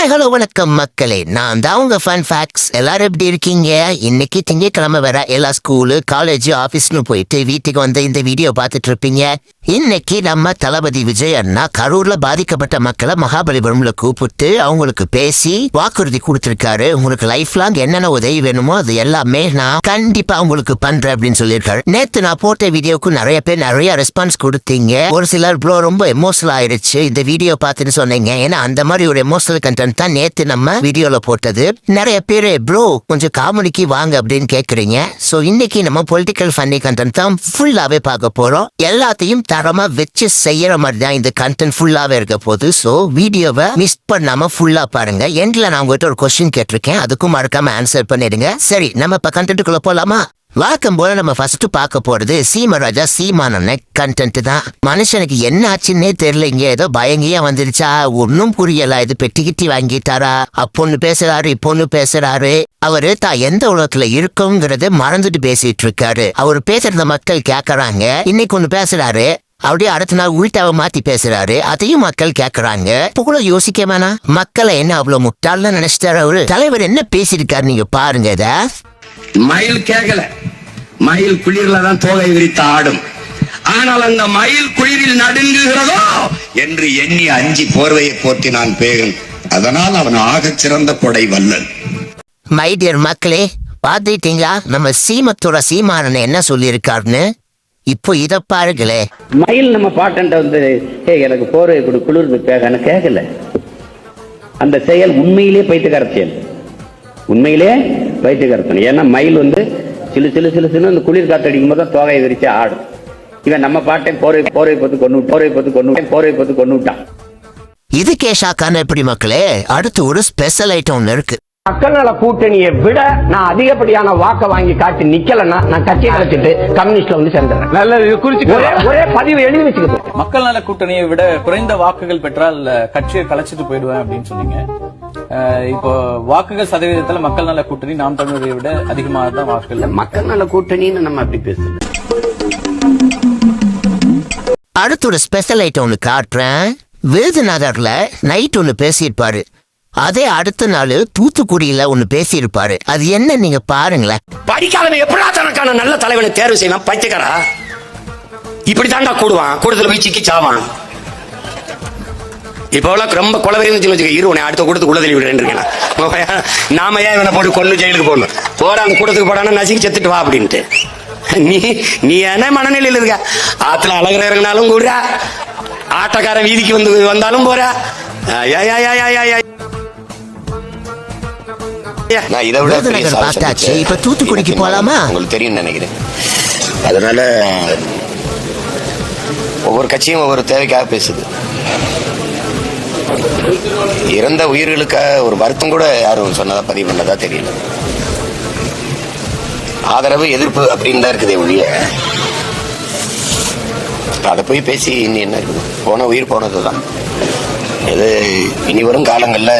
Hi hello வணக்கம் மக்களே, நான் தான் உங்க ஃபன் ஃபேக்ட்ஸ். எல்லாரும் எப்படி இருக்கீங்க? இன்னைக்கு திங்கட்கிழமை வேற, எல்லா ஸ்கூலு காலேஜ் ஆபீஸ்னு போயிட்டு வீட்டுக்கு வந்து இந்த வீடியோ பார்த்துட்டு இருப்பீங்க. இன்னைக்கு நம்ம தளபதி விஜய் அண்ணா கரூர்ல பாதிக்கப்பட்ட மக்களை மகாபலிபுரம்ல கூப்பிட்டு அவங்களுக்கு பேசி வாக்குறுதி கொடுத்திருக்காரு. உங்களுக்கு லைஃப் லாங் என்னென்ன உதவி வேணுமோ அது எல்லாமே நான் கண்டிப்பா உங்களுக்கு பண்றேன் அப்படின்னு சொல்லியிருக்காரு. நேத்து நான் போட்ட வீடியோக்கு நிறைய பேர் நிறைய ரெஸ்பான்ஸ் கொடுத்தீங்க. ஒரு சிலர் ப்ரோ ரொம்ப எமோஷனல் ஆயிடுச்சு இந்த வீடியோ பார்த்துன்னு சொன்னீங்க. ஏன்னா அந்த மாதிரி ஒரு எமோஷனல் கண்டென்ட் தான் நேத்து நம்ம வீடியோல போட்டது. நிறைய பேரு ப்ரோ கொஞ்சம் காமெடிக்கு வாங்க அப்படின்னு கேக்குறீங்க. சோ இன்னைக்கு நம்ம பொலிட்டிக்கல் ஃபன்னி கண்டென்ட் தான் ஃபுல்லாவே பார்க்க போறோம். எல்லாத்தையும் தரமா வச்சு செய்யற மாதிரி தான் இந்த கண்டென்ட் ஃபுல்லாவே இருக்க போகுது. சோ வீடியோவை மிஸ் பண்ணாம ஃபுல்லா பாருங்க. எண்ட்ல நான் உங்ககிட்ட ஒரு கொஸ்டின் கேட்டிருக்கேன், அதுக்கும் மறக்காம ஆன்சர் பண்ணிடுங்க. சரி, நம்ம இப்ப கண்டென்ட்டுக்குள்ள போலாமா? வழக்கம் போல நம்ம ஃபர்ஸ்ட் பார்க்க போறது சீமராஜா சீமானண்ண கண்டென்ட் தான். மனுஷனுக்கு என்ன ஆச்சுன்னே தெரியலங்க, ஏதோ பயங்கியா வந்துருச்சா ஒன்னும் புரியல. இது பெட்டிக்கிட்டி வாங்கிட்டாரா? அப்பொன்னு பேசுறாரு இப்பொன்னு பேசுறாரு. அவரு தான் எந்த உலகத்துல இருக்குங்கிறத மறந்துட்டு பேசிட்டு இருக்காரு. அவரு பேசுறத மக்கள் கேக்குறாங்க. இன்னைக்கு ஒண்ணு பேசுறாரு, அப்படியே அடுத்த நாள் உள்டாவை மாத்தி பேசுறாரு. அதையும் மக்கள் கேக்குறாங்க. கூட யோசிக்க வேணாம், மக்களை என்ன அவ்வளவு முட்டாள்னு நினைச்சிட்டாரு அவரு? தலைவர் என்ன பேசியிருக்காரு நீங்க பாருங்க. இத மயில் கேட்கல, மயில் குளிர்ல தான் தோகை விரித்து ஆடும். ஆனால் அந்த மயில் குளிரில் நடுங்குகிறதோ என்று எண்ணி அஞ்சி போர்வையை போற்றி நான் பேகன். அதனால் அவன் ஆகச் சிறந்த கொடை வல்லன். மை டியர் மக்களே, பாத்துட்டீங்களா நம்ம சீமத்தோட சீமானன் என்ன சொல்லியிருக்காருன்னு? இப்போ இத பாருங்களே. மயில் நம்ம பாட்டன்ட்ட வந்து எனக்கு போர்வை கொடு குளிர்ந்து பேகன்னு கேட்கல. அந்த செயல் உண்மையிலே பைத்தியக்கார செயல், உண்மையிலே பைத்தியக்காரத்தனம். ஏன்னா மயில் வந்து சிலு சிலு சிலு சிலு அந்த குளிர் காத்து அடிக்கும் போது தான் தோகையை விரிச்சு ஆடும். இவன் நம்ம பாட்டை போர்வை பத்து கொண்டு விட்டான். இது கேஷாக்கான எப்படி மக்களே? அடுத்து ஒரு ஸ்பெஷல் ஐட்டம் ஒன்று இருக்கு. மக்கள் நல கூட்டணியை விட நான் அதிகப்படியான வாக்க வாங்கி காட்டி நிக்கலன்னா நான் கட்சியை கலைச்சிட்டு கம்யூனிஸ்ட்ல வந்து சேர்ந்துறேன். நல்ல ஒரே பதிவு எழுதி வச்சுக்கிட்டு. மக்கள் நல கூட்டணியை விட குறைந்த வாக்குகள் பெற்றால் கட்சியை கலைச்சிட்டு போயிடுவேன் அப்படின்னு சொன்னீங்க. இப்போ வாக்குகள் சதவீதத்துல மக்கள் நல கூட்டணி நாம் தமிழரை விட அதிகமாக தான் வாக்குகள். மக்கள் நல கூட்டணின்னு நம்ம அப்படி பேசுறோம். அடுத்து ஒரு ஸ்பெஷல் ஐட்டம் ஒன்று காட்டுறேன். விருதுநகர்ல நைட் ஒன்று பேசியிருப்பாரு. அதே அடுத்த நாள் தூத்துக்குடியில ஒண்ணு பேசியிருப்பாரு. அது என்ன நீங்க பாருங்களேன். படிக்காதவன் எப்படா தனக்கான நல்ல தலைவனை தேர்வு செய்வான்? பைத்தியக்காரா, இப்படி தாண்டா கூடுவான், கூடத்துல போய் சிக்கி சாவான். இப்ப ரொம்ப கொலவெறின்னு வச்சுக்க, இருவனை அடுத்த கூடத்துக்கு உள்ள தள்ளி விடுறேன். நாம ஏன் இவனை போட்டு கொண்டு ஜெயிலுக்கு போடணும்? போற அந்த கூடத்துக்கு போடானா நசுக்கி செத்துட்டு வா அப்படின்ட்டு. நீ என்ன மனநிலையில் இருக்க? ஆத்துல அழகிற இறங்கினாலும் கூட, ஆட்டக்காரன் வீதிக்கு வந்தாலும் போற. நான் இதை விட பார்த்தாச்சு. இப்ப தூத்துக்குடிக்கு போலாமா? உங்களுக்கு தெரியும் நினைக்கிறேன். அதனால ஒவ்வொரு கட்சியும் ஒவ்வொரு தேவைக்காக பேசுது. இறந்த உயிர்களுக்காக ஒரு வருத்தம் கூட யாரும் சொன்னதா பதிவு பண்ணதா தெரியல. ஆதரவு எதிர்ப்பு அப்படின்னு தான் இருக்குது ஒழிய அதை போய் பேசி இன்னும் என்ன இருக்குது? போன உயிர் போனதுதான். இது இனி வரும் காலங்கள்ல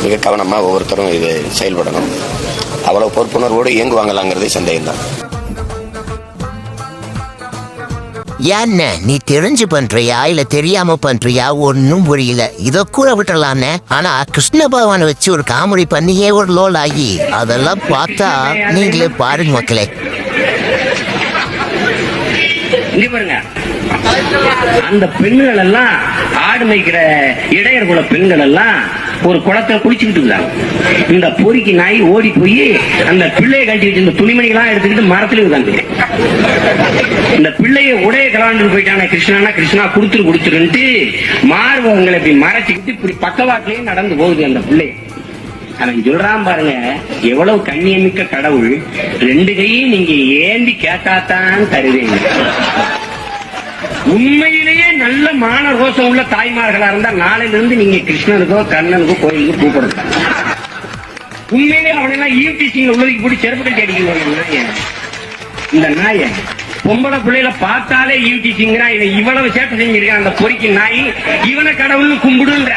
மிக கவனமா ஒவ்வொருத்தரும் இது செயல்படணும். அவ்வளவு பொறுப்புணர்வோடு இயங்குவாங்களாங்கிறதே சந்தேகம் தான். என்ன நீ தெரிஞ்சு பண்றியா இல்ல தெரியாம பண்றியா ஒன்னும் புரியல. இத கூட விட்டுறலான்னு. ஆனா கிருஷ்ண பகவானை வச்சு ஒரு காமெடி பண்ணியே ஒரு லோல் ஆகி அதெல்லாம் பார்த்தா நீங்களே பாருங்க மக்களே. அந்த பெண்கள் எல்லாம் ஆடு மேய்க்கிற இடையர் குல பெண்கள் எல்லாம் ஒரு குளத்துல குளிச்சுக்கிட்டு இருந்தாங்க. இந்த பொறிக்கு நாய் ஓடி போய் அந்த பிள்ளையை கட்டி வச்சிருந்த துணிமணிகளாம் எடுத்துக்கிட்டு மரத்துல இருக்காங்க. இந்த பிள்ளைய உடைய கலாண்டு போயிட்டான கிருஷ்ணானா கிருஷ்ணா குடுத்துருன்ட்டு மார்பகங்களை இப்படி மறைச்சிக்கிட்டு இப்படி பக்கவாட்டிலேயே நடந்து போகுது அந்த பிள்ளை. அவன் சொல்றான் பாருங்க, எவ்வளவு கண்ணியமிக்க கடவுள், ரெண்டு கையும் நீங்க ஏந்தி கேட்டாத்தான் தருவீங்க. உண்மையிலேயே நல்ல மான ரோசம் உள்ள தாய்மார்களா இருந்தா நாளையில இருந்து நீங்க கிருஷ்ணனுக்கோ கண்ணனுக்கோ கோயிலுக்கு கூப்பிடுங்க. உண்மையிலே அவனெல்லாம் ஈவ்டீசிங்ல உள்ளதுக்கு போட்டு செருப்பு கட்டி அடிக்கணும். இந்த நாய பொம்பளை பிள்ளைல பார்த்தாலே ஈவ்டீசிங்கிறா. இவன் இவ்வளவு சேட்டை செஞ்சிருக்கான் அந்த பொறிக்கு நாய். இவனை கடவுள்னு கும்பிடுன்ற.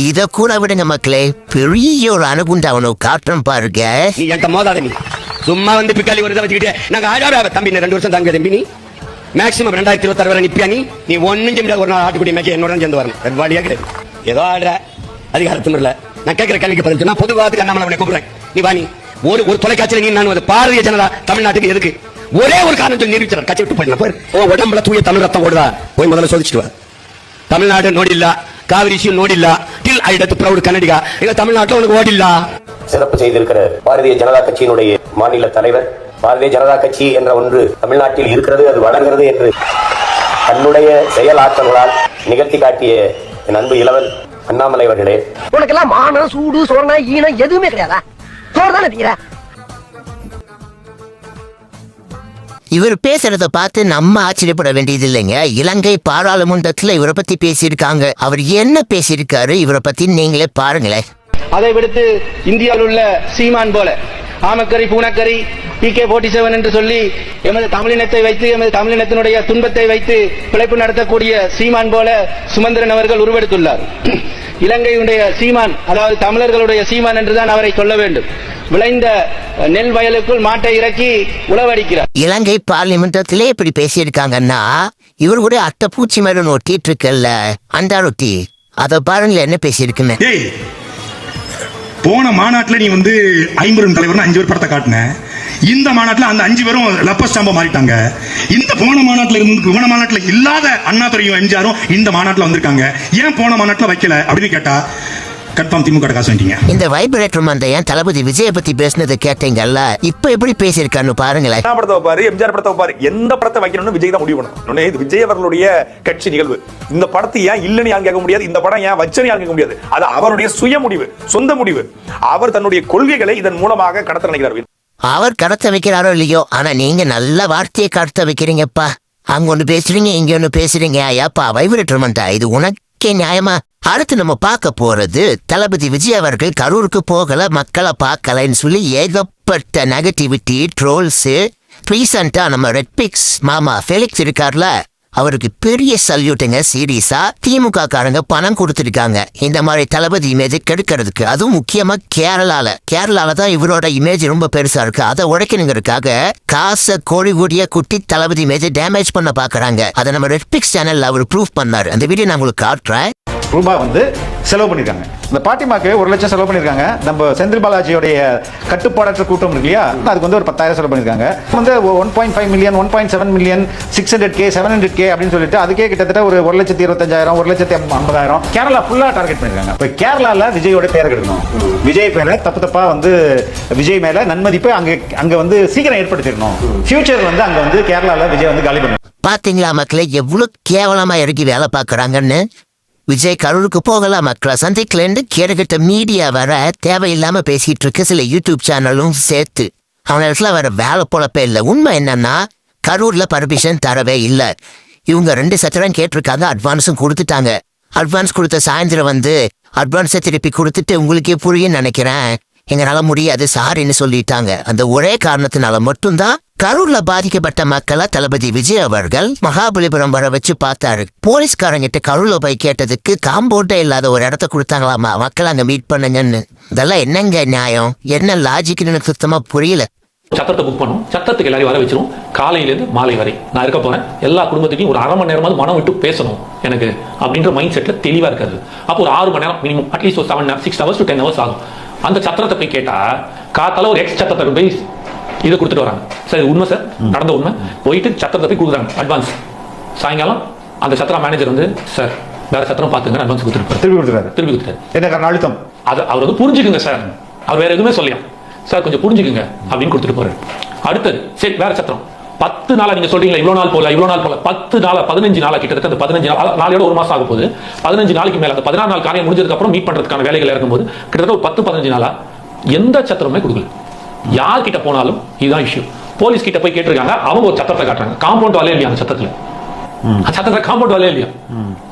இத கூட விடுங்க மக்களே, பெரிய ஒரு அணுகுண்டு அவனை காட்டுறோம் பாருங்க. நீ என்கிட்ட மோதாத, நீ சும்மா வந்து பிக்காலி ஒரு இதை வச்சுக்கிட்டு நாங்க தம்பி 2 வருஷம் தங்க தம்பி, நீ மேக்சிமம் 2026 வரை நிப்பியா? நீ ஒன்னும் ஒரு நாள் ஆட்டுக்குடி மேய்க்க என்னோட சேர்ந்து வரணும். வாடியா கிடையாது, ஏதோ ஆடுற அதிகாரத்தினர்ல நான் கேட்கிற கேள்விக்கு பதில் சொன்னா பொதுவாக அண்ணாமலை கூப்பிடுறேன். நீ வாணி ஒரு தொலைக்காட்சியில நீ நான் பாரதிய ஜனதா தமிழ்நாட்டுக்கு எதுக்கு ஒரே ஒரு காரணம் சொல்லி நிரூபிச்சார். கட்சி விட்டு போயிடலாம். உடம்புல தூய தமிழ் ரத்தம் ஓடுதா போய் முதல்ல சோதிச்சுட்டு வா. தமிழ்நாடு நோடில்ல, காவிரி நோடில்ல, டில் ஐடத்து பிரவுட் கன்னடிகா எங்க தமிழ்நாட்டுல உனக்கு ஓடில்ல. சிறப்பு செய்திருக்கிற பாரதிய ஜனதா கட்சியினுடைய மாநில தலைவர், பாரதிய ஜனதா கட்சி என்ற ஒன்று தமிழ்நாட்டில் இருக்கிறது, அது வளர்கிறது என்று தன்னுடைய செயலாற்றல்களால் நிகழ்த்தி காட்டிய என் அன்பு இளவல் அண்ணாமலை அவர்களே, உனக்கெல்லாம் மானம், சூடு, சோர்ணா, ஈனம் எதுவுமே கிடையாதா? சோறு தானே தீர. இவர் பேசுறத பார்த்து நம்ம ஆச்சரியப்பட வேண்டியது இல்லைங்க. இலங்கை பாராளுமன்றத்துல இவரை பத்தி பேசியிருக்காங்க. அவர் என்ன பேசியிருக்காரு இவரை பத்தி நீங்களே பாருங்களேன். அதை விடுத்து இந்தியாவில் உள்ள சீமான் போல ஆமக்கரி பூனக்கரி PK-47 என்று சொல்லி எமது தமிழினத்தை வைத்து, எமது தமிழினத்தினுடைய துன்பத்தை வைத்து பிழைப்பு நடத்தக்கூடிய சீமான் போல சுமந்திரன் அவர்கள் உருவெடுத்துள்ளார். இலங்கையுடைய சீமான், அதாவது தமிழர்களுடைய சீமான் என்றுதான் அவரை சொல்ல வேண்டும். விளைந்த நெல் வயலுக்குள் மாட்டை இறக்கி உழவடிக்கிறார். இலங்கை பார்லிமெண்டத்திலே இப்படி பேசியிருக்காங்கன்னா இவர் கூட அட்டை பூச்சி மரம் ஒட்டிட்டு இருக்கல்ல அந்த ரொட்டி, அத பாருங்களேன் என்ன பேசியிருக்குன்னு. போன மாநாட்டில் நீ 50 தலைவர்னு 5 பேர் படத்தை காட்டின. இந்த மாநாட்டில் அந்த 5 பேரும் லப்ப ஸ்டாம்பா மாறிட்டாங்க. இந்த போன மாநாட்டில் இல்லாத அண்ணாதுரையும் எம்ஜிஆரும் இந்த மாநாட்டில் வந்திருக்காங்க. ஏன் போன மாநாட்டில் வைக்கல அப்படின்னு கேட்டா கன்ஃபார்ம் திமுக காசு வாங்கிட்டீங்க. இந்த வைப்ரேட்டர் மந்தையன் தளபதி விஜய பத்தி பேசினது கேட்டீங்கல்ல, இப்ப எப்படி பேசியிருக்கான்னு பாருங்களேன். படத்தை பாரு, எம்ஜிஆர் படத்தை பாரு, எந்த படத்தை வைக்கணும்னு விஜய் தான் முடிவு பண்ணணும். இது விஜய் அவர்களுடைய கட்சி நிகழ்வு. இந்த படத்தை ஏன் இல்லன்னு யாரும் கேட்க முடியாது, இந்த படம் ஏன் வச்சன்னு யாரும் கேட்க முடியாது. அது அவருடைய சுய முடிவு, சொந்த முடிவு. அவர் தன்னுடைய கொள்கைகளை இதன் மூலமாக கடத்த நினைக்கிறார். அவர் கடத்த வைக்கிறாரோ இல்லையோ, ஆனா நீங்க நல்ல வார்த்தையை கடத்த வைக்கிறீங்கப்பா. அங்க ஒண்ணு பேசுறீங்க, இங்க ஒண்ணு பேசுறீங்க. ஐயாப்பா வைப்ரேட்டர் மந்தா, இது உனக்கே நியாயமா? அடுத்து நம்ம பார்க்க போறது தளபதி விஜய் அவர்கள் கரூருக்கு போகல, மக்களை பார்க்கலன்னு சொல்லி ஏகப்பட்ட நெகட்டிவிட்டி ட்ரோல்ஸ். ரீசெண்டா நம்ம ரெட்பிக்ஸ் மாமா ஃபெலிக்ஸ் இருக்கார்ல, அவருக்கு பெரிய சல்யூட்டுங்க. சீரியஸா திமுக காரங்க பணம் கொடுத்துருக்காங்க இந்த மாதிரி தளபதி இமேஜ் கெடுக்கிறதுக்கு. அதுவும் முக்கியமா கேரளால தான் இவரோட இமேஜ் ரொம்ப பெருசா இருக்கு. அதை உடைக்கணுங்கிறதுக்காக காசை கோழி கூடிய குட்டி தளபதி இமேஜ் டேமேஜ் பண்ண பாக்குறாங்க. அதை நம்ம ரெட்பிக்ஸ் சேனல்ல அவர் ப்ரூவ் பண்ணாரு. அந்த வீடியோ நான் உங்களுக்கு காட்டுறேன். ரூபாய் செலவு பண்ணிருக்காங்க. இந்த பாட்டிமாக்கு 1 லட்சம் செலவு பண்ணிருக்காங்க. நம்ம செந்தில் பாலாஜியோடைய கட்டுப்பாடற்ற கூட்டம் இருக்கு இல்லையா, அதுக்கு ஒரு 10,000 செலவு பண்ணிருக்காங்க. 1.5 மில்லியன், 1.7 மில்லியன், 600K, 700K அப்படின்னு சொல்லிட்டு அதுக்கே கிட்டத்தட்ட ஒரு 1,25,000, 1,50,000 கேரளா ஃபுல்லா டார்கெட் பண்ணிருக்காங்க. இப்போ கேரளால விஜயோட பேரை கெடுக்கணும், விஜய் பேரை தப்பா விஜய் மேல நன்மதிப்பு அங்க சீக்கிரம் ஏற்படுத்திடணும். ஃபியூச்சர் அங்க கேரளால விஜய் காலி பண்ணணும். பாத்தீங்களா மக்களே எவ்வளவு கேவலமா இறக்கி வேலை பாக்குறாங்கன்னு. விஜய் கரூருக்கு போகல, மக்களை சந்திக்கலன்னு கேடுகிட்ட மீடியா வர தேவையில்லாம பேசிட்டு இருக்கு. சில யூடியூப் சேனலும் சேர்த்து அவன வர வேலை பொழப்பே இல்லை. உண்மை என்னன்னா கரூர்ல பர்மிஷன் தரவே இல்லை. இவங்க 2 சத்திரம் கேட்டிருக்காங்க, அட்வான்ஸும் கொடுத்துட்டாங்க. அட்வான்ஸ் கொடுத்த சாயந்தரம் அட்வான்ஸை திருப்பி கொடுத்துட்டு உங்களுக்கே புரியும் நினைக்கிறேன், எங்களால முடியாது சாரின்னு சொல்லிட்டாங்க. அந்த ஒரே காரணத்தினால மட்டும்தான் கரூர்ல பாதிக்கப்பட்ட மக்களை தளபதி விஜய் அவர்கள் மகாபலிபுரம் வர வச்சு பார்த்தாரு. போலீஸ்காரங்கிட்ட கரூர்ல போய் கேட்டதுக்கு காம்பவுண்டே இல்லாத ஒரு இடத்த கொடுத்தாங்களாமா, மக்கள் அங்க மீட் பண்ணுங்கன்னு. இதெல்லாம் என்னங்க நியாயம், என்ன லாஜிக்னு சுத்தமா புரியல. சத்திரத்தை புக் பண்ணும், சத்திரத்துக்கு எல்லாரையும் வர வச்சிரும். காலையிலேருந்து மாலை வரை நான் இருக்க போறேன். எல்லா குடும்பத்துக்கும் ஒரு 1/2 மணி நேரமாவது மனம் விட்டு பேசணும் எனக்கு அப்படின்ற மைண்ட் செட்ல தெளிவா இருக்காது. அப்போ ஒரு 6 மணி நேரம் மினிமம், அட்லீஸ்ட் ஒரு 6 hours to 10 hours ஆகும். அந்த சத்திரத்தை போய் கேட்டா காத்தால ஒரு எக்ஸ் சத்திரத்தை போய் இதை கொடுத்துட்டு வராங்க. சார் உண்மை சார், நடந்த உண்மை. போயிட்டு சத்திரத்தை போய் கொடுக்குறாங்க அட்வான்ஸ். சாயங்காலம் அந்த சத்திரம் மேனேஜர் சார் வேற சத்திரம் பாத்துங்க அட்வான்ஸ் கொடுத்துட்டு திருப்பி கொடுத்துட்டாரு. என்ன காரணம்? அழுத்தம். அது அவர் புரிஞ்சுக்குங்க சார், அவர் வேற எதுவுமே சொல்லியா சார் கொஞ்சம் புரிஞ்சுக்குங்க அப்படின்னு கொடுத்துட்டு போறாரு. அடுத்தது சரி வேற சத்திரம் 10 நாளா நீங்க சொல்றீங்களா, இவ்வளவு நாள் போல 10 நாளா 15 நாளா கிட்டத்தட்ட அந்த 15 நாளையோட 1 மாசம் ஆகும் போது 15 நாளைக்கு மேல அந்த 16 நாள் காரியம் முடிஞ்சதுக்கு அப்புறம் மீட் பண்றதுக்கான வேலைகள் இருக்கும்போது கிட்டத்தட்ட ஒரு 10-15 நாளா எந்த சத்திரமே கொடுக்கல. யார் கிட்ட போனாலும் இதுதான் இஷ்யூ. போலீஸ் கிட்ட போய் கேட்டிருக்காங்க, அவங்க ஒரு சத்திரத்தை காட்டுறாங்க. காம்பவுண்ட் வாலே இல்லையா அந்த சத்திரத்துல, சத்திரத்துல காம்பவுண்ட் வாலே இல்லையா,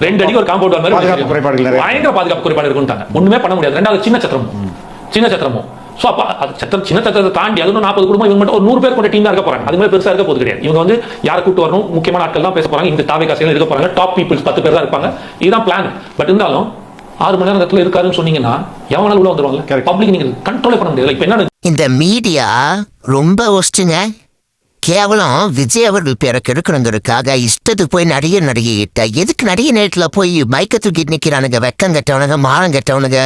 2 அடிக்கு ஒரு காம்பவுண்ட் வால் மாதிரி பயங்கர பாதுகாப்பு குறைபாடு இருக்குன்ட்டாங்க. ஒண்ணுமே பண்ண முடியாது. 2வது சின்ன சத்திரமும். சோ அப்ப சின்ன சத்திரத்தை தாண்டி அது 40 குடும்பம், இவங்க மட்டும் ஒரு 100 பேர் கொண்ட டீம் தான் இருக்க போறாங்க. அது மாதிரி பெருசா இருக்க போது கிடையாது. இவங்க யாரை கூட்டு வரணும், முக்கியமான ஆட்கள் தான் பேச போறாங்க. இந்த தாவே காசிகள் இருக்க போறாங்க, டாப் பீப்புள்ஸ் 10 பேர் தான் இருப்பாங்க. இதுதான் பிளான். பட் இருந்தாலும் 6 மணி நேரத்துல இருக்காருன்னு சொன்னீங்கன்னா எவனாலும் உள்ள வந்துருவாங்க. பப்ளிக் நீங்க கண்ட்ரோல் பண்ண முடியாது. இப்ப என்ன இந்த மீடியா ரொம்ப ஒஸ்ட்டுங்க. கேவலம் விஜய் அவர்கள் பேரை கெடுக்கணுங்கிறதுக்காக இஷ்டத்துக்கு போய் நடிகை கிட்ட எதுக்கு நடிகை நேரத்துல போய் மைக்க தூக்கிட்டு நிக்கிறானுங்க, வெக்கம் கட்டவனுங்க, மானம் கட்டவனுங்க.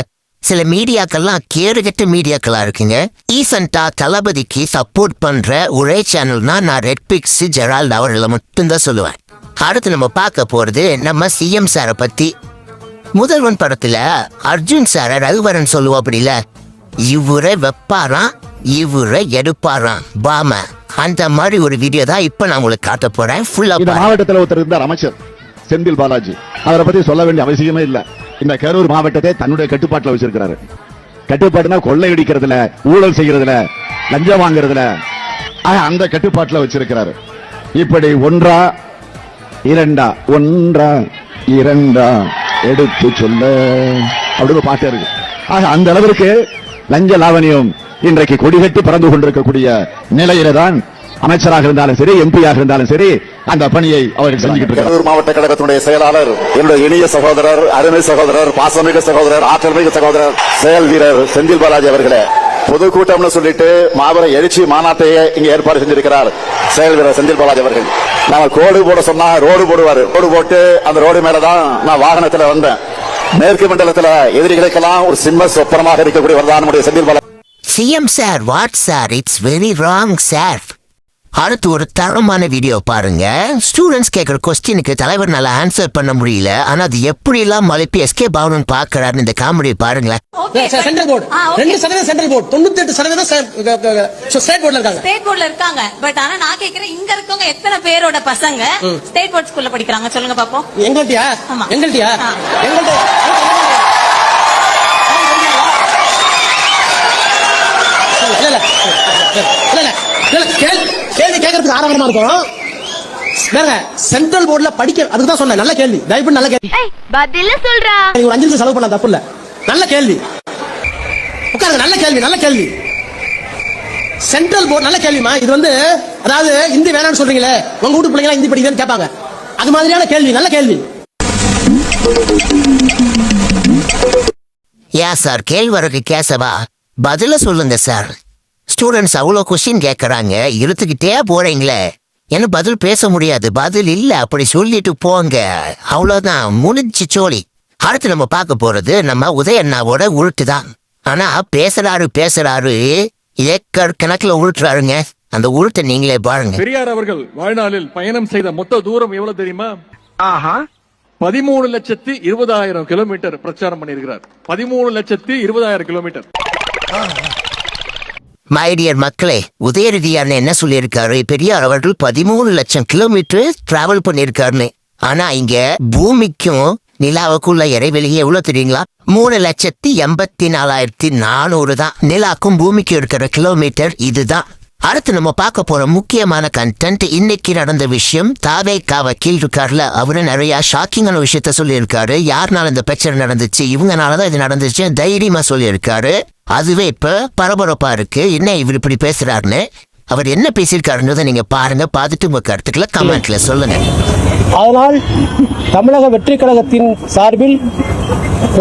சில மீடியாக்கள்லாம் கேடுகட்ட மீடியாக்களா இருக்குங்க. ஈசன்டா தளபதிக்கு சப்போர்ட் பண்ற ஒரே சேனல்னா நான் ரெட்பிக்ஸ் ஜெரால்ட் அவர்களை மட்டும்தான் சொல்லுவேன். அடுத்து நம்ம பார்க்க போறது நம்ம சிஎம் சாரை பத்தி. முதல்வன் படத்துல அர்ஜுன் சார ரகுவரன் சொல்லுவோம் அப்படில, இவரை வெப்பாராம் இவரை எடுப்பாராம் பாம. அந்த மாதிரி ஒரு வீடியோ தான் இப்ப நான் உங்களுக்கு காட்ட போறேன். ஃபுல்லா மாவட்டத்தில் ஒருத்தர் இருந்தார் அமைச்சர் செந்தில் பாலாஜி. அவரை பத்தி சொல்ல வேண்டிய அவசியமே இல்ல. இந்த கரூர் மாவட்டத்தை தன்னுடைய கட்டுப்பாட்டில் வச்சிருக்கிறாரு. கட்டுப்பாடுனா கொள்ளையடிக்கிறதுல, ஊழல் செய்யறதுல, லஞ்சம் வாங்குறதுல அந்த கட்டுப்பாட்டில் வச்சிருக்கிறாரு. இப்படி ஒன்றா இரண்டா எடுத்து சொல்ல அப்படின்னு பாட்டு இருக்கு. அந்த அளவிற்கு லஞ்ச லாவணியம் இன்றைக்கு கொடிகட்டி பறந்து கொண்டிருக்கக்கூடிய நிலையில தான் அமைச்சராக இருந்தாலும் சரி, எம்பியாக இருந்தாலும் சரி, அந்த பணியை அவர்கள் செஞ்சுக்கிட்டு இருக்கார். மாவட்ட கழகத்தினுடைய செயலாளர், என்னுடைய இனிய சகோதரர், அருமை சகோதரர், பாசமிகு சகோதரர், ஆற்றல்மிகு சகோதரர், செயல் வீரர் செந்தில் பாலாஜி அவர்களே, பொதுக்கூட்டம்னு சொல்லிட்டு மாபெரும் எழுச்சி மாநாட்டையே இங்க ஏற்பாடு செஞ்சிருக்கிறார் செயல் வீரர் செந்தில் பாலாஜி அவர்கள். நாம கோடு போட சொன்னா ரோடு போடுவாரு. ரோடு போட்டு அந்த ரோடு மேலதான் நான் வாகனத்துல வந்தேன். மேற்கு மண்டலத்துல எதிரிகளுக்கெல்லாம் ஒரு சிம்ம சொப்பனமாக இருக்கக்கூடியவர் தான் நம்முடைய Senthil Balaji. CM sir, what sir, it's very wrong sir. அடுத்து ஒரு தரமான வீடியோ பாருங்க. ஸ்டூடெண்ட்ஸ் கேட்கிற கொஸ்டினுக்கு தலைவர் நல்லா ஆன்சர் பண்ண முடியல, ஆனா அது எப்படி எல்லாம் மலைப்பி எஸ்கேப் ஆகணும்னு பாக்குறாரு. இந்த காமெடி பாருங்களேன். Central board 2% central board, 98% state போர்டுல இருக்காங்க. ஸ்டேட் போர்டுல இருக்காங்க. பட் ஆனா நான் கேக்குறேன், இங்க இருக்கவங்க எத்தனை பேரோட பசங்க ஸ்டேட் போர்ட் ஸ்கூல்ல படிக்கிறாங்க சொல்லுங்க பாப்போம். எங்கள்ட்டியா? எங்கள்ட்டியா? கேள்வி கேட்கறதுக்கு ஆரம்பமா இருக்கும். சென்ட்ரல் போர்டுல படிக்க, அதுக்கு தான் சொன்னேன். நல்ல கேள்வி, தயவு நல்ல கேள்வி. பதில சொல்றா. நீங்க ஒரு 5 நிமிஷம் செலவு பண்ண தப்பு இல்ல. நல்ல கேள்வி, உட்காருங்க. நல்ல கேள்வி, நல்ல கேள்வி. சென்ட்ரல் போர்டு நல்ல கேள்விமா. இது வந்து அதாவது ஹிந்தி வேணாம்னு சொல்றீங்களே, உங்க வீட்டு பிள்ளைங்க ஹிந்தி படிக்குதுன்னு கேட்பாங்க. அது மாதிரியான கேள்வி, நல்ல கேள்வி. ஏன் சார் கேள்வருக்கு கேசவா? பதில சொல்லுங்க சார். ஸ்டூடெண்ட்ஸ் அவ்வளோ கொஸ்டின் கேட்கறாங்க, இழுத்துக்கிட்டே போறீங்களே, என்ன பதில் பேச முடியாது. பதில் இல்ல, அப்படி சொல்லிட்டு போங்க, அவ்வளவுதான், முடிஞ்சு சோழி. அடுத்து நம்ம பார்க்க போறது நம்ம உதயண்ணாவோட உருட்டு தான். ஆனா பேசுறாரு ஏக்கர் கணக்குல உருட்டுறாருங்க. அந்த உருட்டை நீங்களே பாருங்க. பெரியார் அவர்கள் வாழ்நாளில் பயணம் செய்த மொத்த தூரம் எவ்வளவு தெரியுமா? 13,20,000 கிலோமீட்டர் பிரச்சாரம் பண்ணியிருக்கிறார். 13,20,000 கிலோமீட்டர். மைடியர் மக்களே, உதயநிதியான என்ன சொல்லியிருக்காரு? பெரியார் அவர்கள் 13 லட்சம் கிலோமீட்டர் டிராவல் பண்ணிருக்காருன்னு. ஆனா இங்க பூமிக்கும் நிலாவுக்குள்ள இறைவெளியே எவ்வளவு தெரியுங்களா? 3,84,400 தான். நிலாக்கும் பூமிக்கும் இருக்கிற கிலோமீட்டர் இதுதான். அடுத்து நம்ம பார்க்க போற முக்கியமான கண்டென்ட், இன்னைக்கு நடந்த விஷயம். தாவேகா வக்கீல் இருக்காருல, அவரு நிறைய ஷாக்கிங்கான விஷயத்த சொல்லியிருக்காரு. யாருனால இந்த பிரச்சனை நடந்துச்சு, இவங்கனாலதான் இது நடந்துச்சு தைரியமா சொல்லியிருக்காரு. அதுவே இப்ப பரபரப்பா இருக்கு. என்ன இவர் இப்படி பேசுறாருன்னு, அவர் என்ன பேசியிருக்காருன்றதை நீங்க பாருங்க. பார்த்துட்டு உங்க கருத்துக்களை கமெண்ட்ல சொல்லுங்க. அதனால் தமிழக வெற்றி கழகத்தின் சார்பில்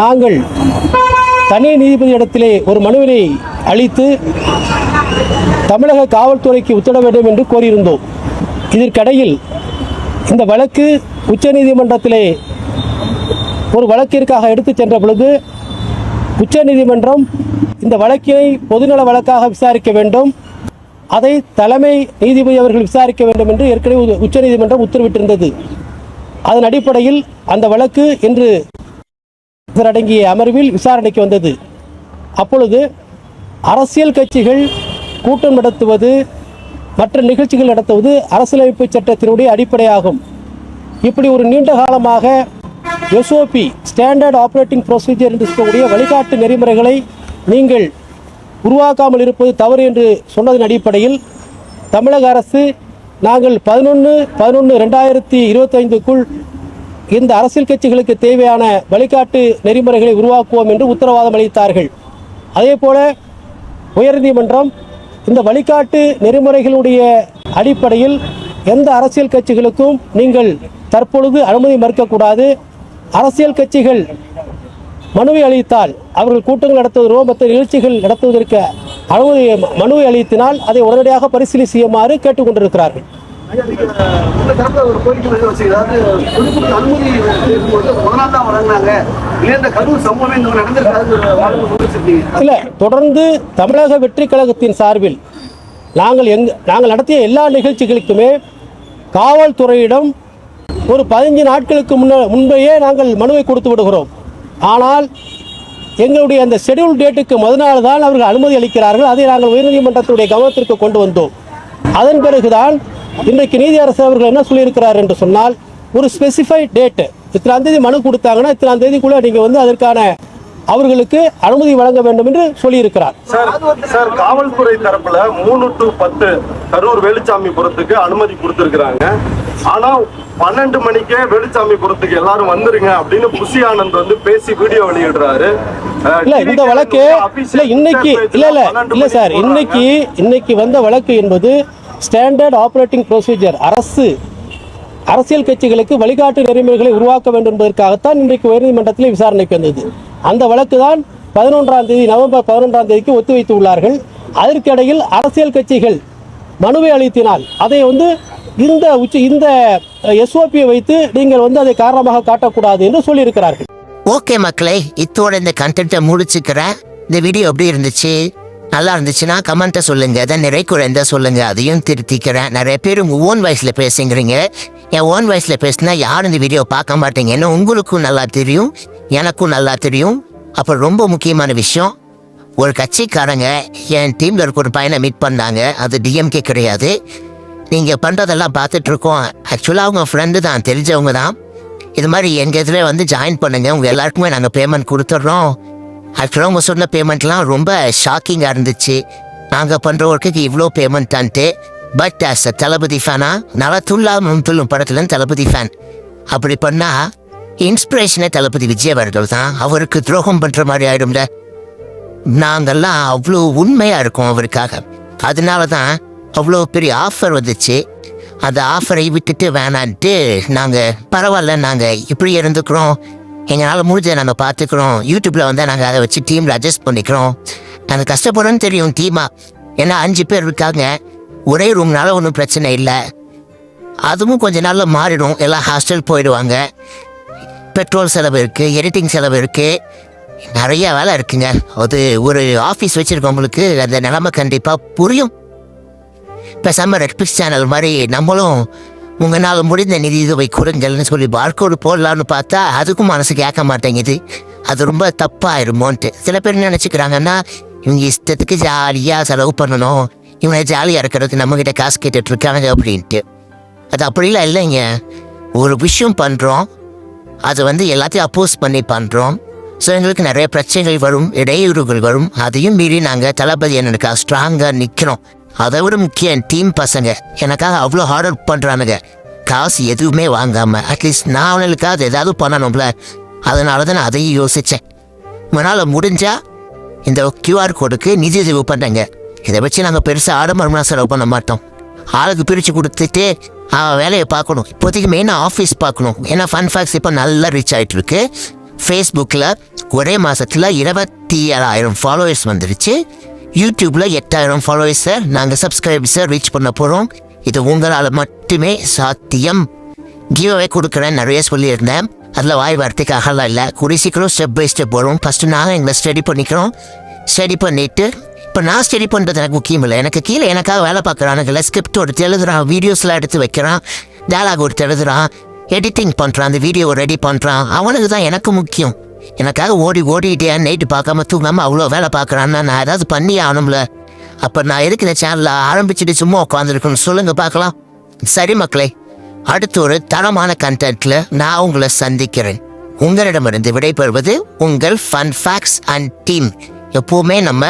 நாங்கள் தனி நீதிபதி இடத்திலே ஒரு மனுவினை அளித்து தமிழக காவல்துறைக்கு உத்தரவிட வேண்டும் என்று கோரியிருந்தோம். இதற்கிடையில் இந்த வழக்கு உச்சநீதிமன்றத்திலே ஒரு வழக்கிற்காக எடுத்துச் சென்ற பொழுது உச்சநீதிமன்றம் இந்த வழக்கை பொதுநல வழக்காக விசாரிக்க வேண்டும், அதை தலைமை நீதிபதி அவர்கள் விசாரிக்க வேண்டும் என்று ஏற்கனவே உச்சநீதிமன்றம் உத்தரவிட்டிருந்தது. அதன் அடிப்படையில் அந்த வழக்கு இன்று அடங்கிய அமர்வில் விசாரணைக்கு வந்தது. அப்பொழுது அரசியல் கட்சிகள் கூட்டம் நடத்துவது, மற்ற நிகழ்ச்சிகள் நடத்துவது அரசியலமைப்பு சட்டத்தினுடைய அடிப்படையாகும். இப்படி ஒரு நீண்ட காலமாக எஸ்ஓபி ஸ்டாண்டர்ட் ஆப்ரேட்டிங் ப்ரொசீஜர் என்று சொல்லக்கூடிய வழிகாட்டு நெறிமுறைகளை நீங்கள் உருவாக்காமல் இருப்பது தவறு என்று சொன்னதன் அடிப்படையில் தமிழக அரசு நாங்கள் 11/11/2025க்குள் இந்த அரசியல் கட்சிகளுக்கு தேவையான வழிகாட்டு நெறிமுறைகளை உருவாக்குவோம் என்று உத்தரவாதம் அளித்தார்கள். அதே போல உயர்நீதிமன்றம் இந்த வழிகாட்டு நெறிமுறைகளுடைய அடிப்படையில் எந்த அரசியல் கட்சிகளுக்கும் நீங்கள் தற்பொழுது அனுமதி மறுக்கக்கூடாது, அரசியல் கட்சிகள் மனுவை அளித்தால் அவர்கள் கூட்டங்கள் நடத்துவதோ மற்ற நிகழ்ச்சிகள் நடத்துவதற்கு அனுமதி மனுவை அளித்தினால் அதை உடனடியாக பரிசீலனை செய்யுமாறு கேட்டுக்கொண்டிருக்கிறார்கள். உங்க தரப்புல ஒரு கோரிக்கை வச்சு, அதாவது பொதுமக்கள் அனுமதி முதலாம் தான் வழங்கினாங்க, இல்லை இந்த கரூர் சம்பவமே இந்த நடந்திருக்காது. இல்ல, தொடர்ந்து தமிழக வெற்றி கழகத்தின் சார்பில் நாங்கள் நடத்திய எல்லா நிகழ்ச்சிகளுக்குமே காவல்துறையிடம் ஒரு 15 நாட்களுக்கு முன்பேயே நாங்கள் மனுவை கொடுத்து விடுகிறோம். ஆனால் எங்களுடைய அந்த ஷெட்யூல் டேட்டுக்கு முதல் தான் அவர்கள் அனுமதி அளிக்கிறார்கள். அதை நாங்கள் உயர்நீதிமன்றத்துடைய கவனத்திற்கு கொண்டு வந்தோம். அதன் பிறகுதான் இன்றைக்கு நீதியரசர் அவர்கள் என்ன சொல்லியிருக்கிறார் என்று சொன்னால், ஒரு ஸ்பெசிஃபைட் டேட்டு, இத்தனாம் தேதி மனு கொடுத்தாங்கன்னா இத்தனாம் தேதிக்குள்ள நீங்கள் அதற்கான அவர்களுக்கு அனுமதி வழங்க வேண்டும் என்று சொல்லியிருக்கிறார். சார், காவல்துறை தரப்புல 3 to 10 கரூர் வேலுச்சாமிபுரத்துக்கு அனுமதி கொடுத்திருக்கிறாங்க. ஆனா 12 மணிக்கே வேலுச்சாமிபுரத்துக்கு எல்லாரும் வந்துருங்க அப்படின்னு புஷி ஆனந்த் பேசி வீடியோ வெளியிடுறாரு. இல்ல, இந்த வழக்கு இல்ல இன்னைக்கு இல்ல சார், இன்னைக்கு வந்த வழக்கு என்பது ஸ்டாண்டர்ட் ஆபரேட்டிங் ப்ரொசீஜர். அரசியல் கட்சிகளுக்கு வழிகாட்டு நெறிமுறைகளை உருவாக்க வேண்டும் என்பதற்காகத்தான் இன்றைக்கு உயர்நீதிமன்றத்தில் விசாரணைக்கு வந்தது. அந்த வழக்கு தான் 11ஆம் தேதி, நவம்பர் 11ஆம் தேதிக்கு ஒத்திவைத்து உள்ளார்கள். அதற்கிடையில் அரசியல் கட்சிகள் மனுவை அளித்தினால் அதை இந்த எஸ்ஓபியை வைத்து நீங்கள் அதை காரணமாக காட்டக்கூடாது என்று சொல்லியிருக்கிறார்கள். ஓகே மக்களே, இத்தோட இந்த கண்டென்ட்டை முடிச்சுக்கிறேன். இந்த வீடியோ எப்படி இருந்துச்சு? நல்லா இருந்துச்சுன்னா கமெண்ட்டை சொல்லுங்க. அதை நிறை குறைந்தா சொல்லுங்க, அதையும் திருத்திக்கிறேன். நிறைய பேர் உங்கள் ஓன் வாய்ஸில் பேசுங்கிறீங்க. என் ஓன் வாய்ஸில் பேசினா யாரும் இந்த வீடியோ பார்க்க மாட்டீங்கன்னு உங்களுக்கும் நல்லா தெரியும், எனக்கும் நல்லா தெரியும். அப்புறம் ரொம்ப முக்கியமான விஷயம், ஒரு கட்சிக்காரங்க என் டீமில் இருக்க ஒரு பையனை மீட் பண்ணாங்க. அது டிஎம்கே கிடையாது. நீங்கள் பண்ணுறதெல்லாம் பார்த்துட்ருக்கோம். ஆக்சுவலாக அவங்க ஃப்ரெண்டு தான், தெரிஞ்சவங்க தான். இது மாதிரி எங்கள் இதில் ஜாயின் பண்ணுங்கள், உங்கள் எல்லாருக்குமே நாங்கள் பேமெண்ட் கொடுத்துட்றோம். ஆக்சுவலாக அவங்க சொன்ன பேமெண்ட்லாம் ரொம்ப ஷாக்கிங்காக இருந்துச்சு. நாங்கள் பண்ணுற ஒர்க்குக்கு இவ்வளோ பேமெண்ட்டான்ட்டு. பட் ஆஸ் அ தளபதி ஃபேனா, நல்லா துள்ளும் படத்துலேருந்து தளபதி ஃபேன். அப்படி பண்ணால் இன்ஸ்பிரேஷனே தளபதி விஜய் அவர்கள் தான். அவருக்கு துரோகம் பண்ணுற மாதிரி ஆகிடும்ல. நாங்கள்லாம் அவ்வளோ உண்மையாக இருக்கோம் அவருக்காக. அதனால தான் அவ்வளோ பெரிய ஆஃபர் வந்துச்சு. அந்த ஆஃபரை விட்டுட்டு வேணான்ட்டு நாங்கள் பரவாயில்ல, நாங்கள் இப்படி இருந்துக்கிறோம், எங்களால் முடிஞ்சதை நாங்கள் பார்த்துக்கிறோம், யூடியூப்பில் நாங்கள் அதை வச்சு டீமில் அட்ஜஸ்ட் பண்ணிக்கிறோம். நாங்கள் கஷ்டப்படுறோன்னு தெரியும் டீமாக. ஏன்னா 5 பேர் இருக்காங்க, ஒரே ரூம்னால ஒன்றும் பிரச்சனை இல்லை. அதுவும் கொஞ்ச நாளில் மாறிடும், எல்லாம் ஹாஸ்டல் போயிடுவாங்க. பெட்ரோல் செலவு இருக்குது, எடிட்டிங் செலவு இருக்குது, நிறைய வேலை இருக்குங்க. அது ஒரு ஆஃபீஸ் வச்சுருக்கவங்களுக்கு அந்த நிலைமை கண்டிப்பாக புரியும். இப்போ ரெட்பிக்ஸ் சேனல் மாதிரி நம்மளும் உங்களால் முடிந்த நிதி இதுவை கொடுங்கள்னு சொல்லி பார்கோடு போடலான்னு பார்த்தா அதுக்கும் மனசு கேட்க மாட்டேங்குது. அது ரொம்ப தப்பாயிருமோன்ட்டு சில பேர் நினச்சிக்கிறாங்கன்னா, இவங்க இஷ்டத்துக்கு ஜாலியாக செலவு பண்ணணும், இவங்க ஜாலியாக இருக்கிறதுக்கு நம்மக்கிட்ட காசு கேட்டுட்டு இருக்காங்க அப்படின்ட்டு. அது அப்படிலாம் இல்லைங்க. ஒரு விஷயம் பண்ணுறோம், அது எல்லாத்தையும் அப்போஸ் பண்ணி பண்ணுறோம். ஸோ எங்களுக்கு நிறைய பிரச்சனைகள் வரும், இடையூறுகள் வரும். அதையும் மீறி நாங்கள் தளபதி என்னக்கா ஸ்ட்ராங்காக நிற்கிறோம். அதை விட முக்கியம் என் டீம் பசங்க எனக்காக அவ்வளோ ஹார்ட் ஒர்க் பண்ணுறானுங்க, காசு எதுவுமே வாங்காமல். அட்லீஸ்ட் நான் அவனுக்காக அது ஏதாவது பண்ணணும்ல, அதனால தான் நான் அதையும் யோசித்தேன். உங்களால் முடிஞ்சால் இந்த QR கோடுக்கு நிதி உதவி பண்ணுறேங்க. இதை வச்சு நாங்கள் பெருசாக ஆடம்பரமாக செலவு பண்ண மாட்டோம். ஆளுக்கு பிரித்து கொடுத்துட்டு வேலையை பார்க்கணும். இப்போதைக்கு மெயினாக ஆஃபீஸ் பார்க்கணும். ஏன்னா ஃபன் ஃபேக்ஸ் இப்போ நல்லா ரீச் ஆகிட்டுருக்கு. ஃபேஸ்புக்கில் ஒரே மாதத்தில் 27,000 ஃபாலோவர்ஸ் வந்துருச்சு. யூடியூப்பில் 8,000 ஃபாலோவர்ஸை நாங்கள் சப்ஸ்கிரைபர்ஸை ரீச் பண்ண போகிறோம். இது உங்களால் மட்டுமே சாத்தியம். கிவ்அவே கொடுக்குறேன் நிறைய சொல்லியிருந்தேன். அதில் வாய் வார்த்தைக்காகலாம் இல்லை, கூடிய சீக்கிரம் ஸ்டெப் பை ஸ்டெப் வரும். ஃபஸ்ட்டு நாங்கள் எங்களை ஸ்டடி பண்ணிக்கிறோம். ஸ்டடி பண்ணிவிட்டு இப்போ நான் ஸ்டடி பண்ணுறது எனக்கு முக்கியம் இல்லை. எனக்கு கீழே எனக்காக வேலை பார்க்குறானுங்கள, ஸ்கிரிப்ட் ஒருத்தர் எழுதுறான், வீடியோஸ்லாம் எடுத்து வைக்கிறான், டயலாக் ஒருத்தர் எழுதுறான், எடிட்டிங் பண்ணுறான், அந்த வீடியோவை ரெடி பண்ணுறான். அவனுக்கு தான் எனக்கு முக்கியம். எனக்காக ஓடிட்டே நைட்டு பார்க்காம தூங்காமல் அவ்வளோ வேலை பார்க்குறான்னா நான் ஏதாவது பண்ணி ஆகணும்ல. அப்போ நான் இருக்கிற சேனலில் ஆரம்பிச்சுட்டு சும்மா உட்காந்துருக்கணும், சொல்லுங்கள் பார்க்கலாம். சரி மக்களே, அடுத்த ஒரு தரமான கண்டென்ட்டில் நான் உங்களை சந்திக்கிறேன். உங்களிடமிருந்து விடைபெறுவது உங்கள் ஃபன் ஃபேக்ஸ் அண்ட் டீம். எப்போவுமே நம்ம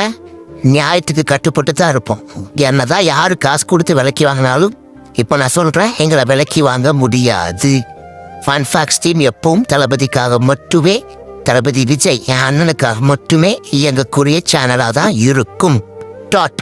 நியாயத்துக்கு கட்டுப்பட்டு தான் இருப்போம். என்னதான் யாரு காசு கொடுத்து விலைக்கு வாங்கினாலும் இப்போ நான் சொல்கிறேன், எங்களை விலைக்கு வாங்க முடியாது. ஃபன் ஃபேக்ஸ் டீம் எப்பவும் தளபதிக்காக மட்டுமே, தளபதி விஜய் என் அண்ணனுக்காக மட்டுமே இயங்கக்கூடிய சேனலாக தான் இருக்கும். டாட்.